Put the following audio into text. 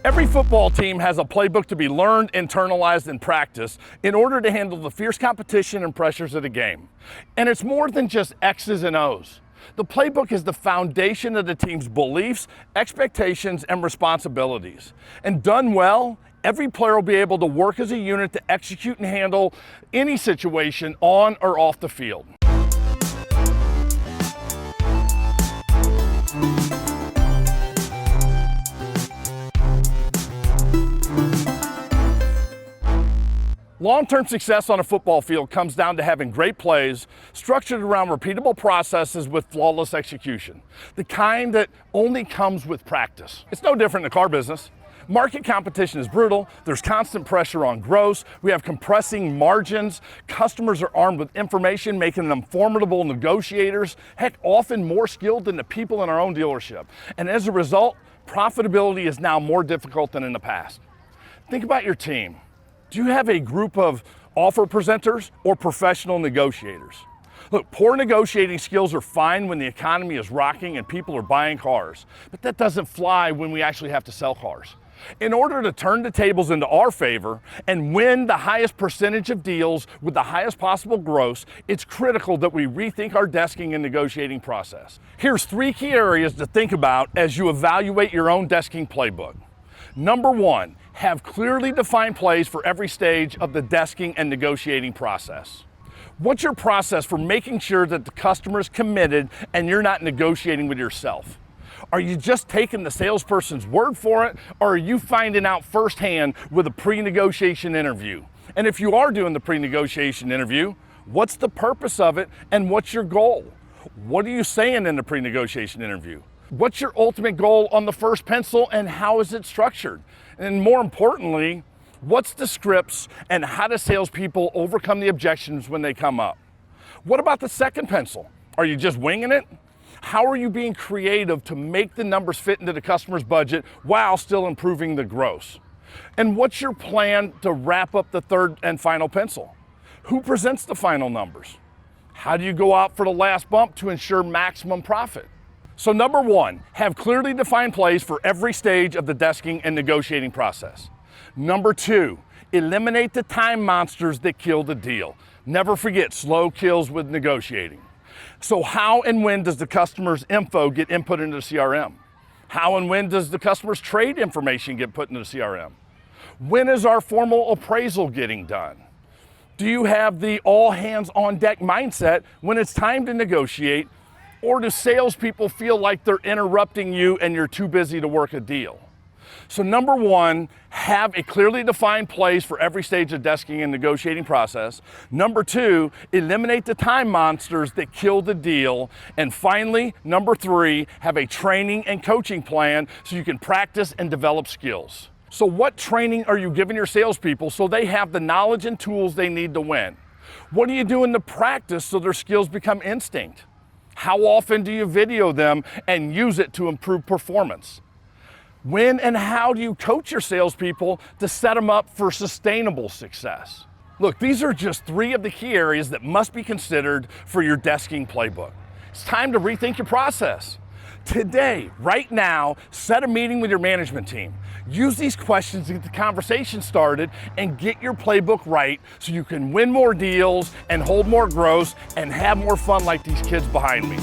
Every football team has a playbook to be learned, internalized, and practiced in order to handle the fierce competition and pressures of the game. And it's more than just X's and O's. The playbook is the foundation of the team's beliefs, expectations, and responsibilities. And done well, every player will be able to work as a unit to execute and handle any situation on or off the field. Long-term success on a football field comes down to having great plays structured around repeatable processes with flawless execution, the kind that only comes with practice. It's no different in the car business. Market competition is brutal. There's constant pressure on gross. We have compressing margins. Customers are armed with information, making them formidable negotiators, heck, often more skilled than the people in our own dealership. And as a result, profitability is now more difficult than in the past. Think about your team. Do you have a group of offer presenters or professional negotiators? Look, poor negotiating skills are fine when the economy is rocking and people are buying cars, but that doesn't fly when we actually have to sell cars. In order to turn the tables into our favor and win the highest percentage of deals with the highest possible gross, it's critical that we rethink our desking and negotiating process. Here's 3 key areas to think about as you evaluate your own desking playbook. Number 1, have clearly defined plays for every stage of the desking and negotiating process. What's your process for making sure that the customer is committed and you're not negotiating with yourself? Are you just taking the salesperson's word for it, or are you finding out firsthand with a pre-negotiation interview? And if you are doing the pre-negotiation interview, what's the purpose of it and what's your goal? What are you saying in the pre-negotiation interview? What's your ultimate goal on the first pencil and how is it structured? And more importantly, what's the scripts and how do salespeople overcome the objections when they come up? What about the second pencil? Are you just winging it? How are you being creative to make the numbers fit into the customer's budget while still improving the gross? And what's your plan to wrap up the third and final pencil? Who presents the final numbers? How do you go out for the last bump to ensure maximum profit? So number 1, have clearly defined plays for every stage of the desking and negotiating process. Number 2, eliminate the time monsters that kill the deal. Never forget, slow kills with negotiating. So how and when does the customer's info get input into the CRM? How and when does the customer's trade information get put into the CRM? When is our formal appraisal getting done? Do you have the all hands on deck mindset when it's time to negotiate? Or do salespeople feel like they're interrupting you and you're too busy to work a deal? So number 1, have a clearly defined plays for every stage of desking and negotiating process. Number 2, eliminate the time monsters that kill the deal. And finally, number 3, have a training and coaching plan so you can practice and develop skills. So what training are you giving your salespeople so they have the knowledge and tools they need to win? What are you doing to practice so their skills become instinct? How often do you video them and use it to improve performance? When and how do you coach your salespeople to set them up for sustainable success? Look, these are just 3 of the key areas that must be considered for your desking playbook. It's time to rethink your process. Today, right now, set a meeting with your management team. Use these questions to get the conversation started and get your playbook right so you can win more deals and hold more gross and have more fun like these kids behind me.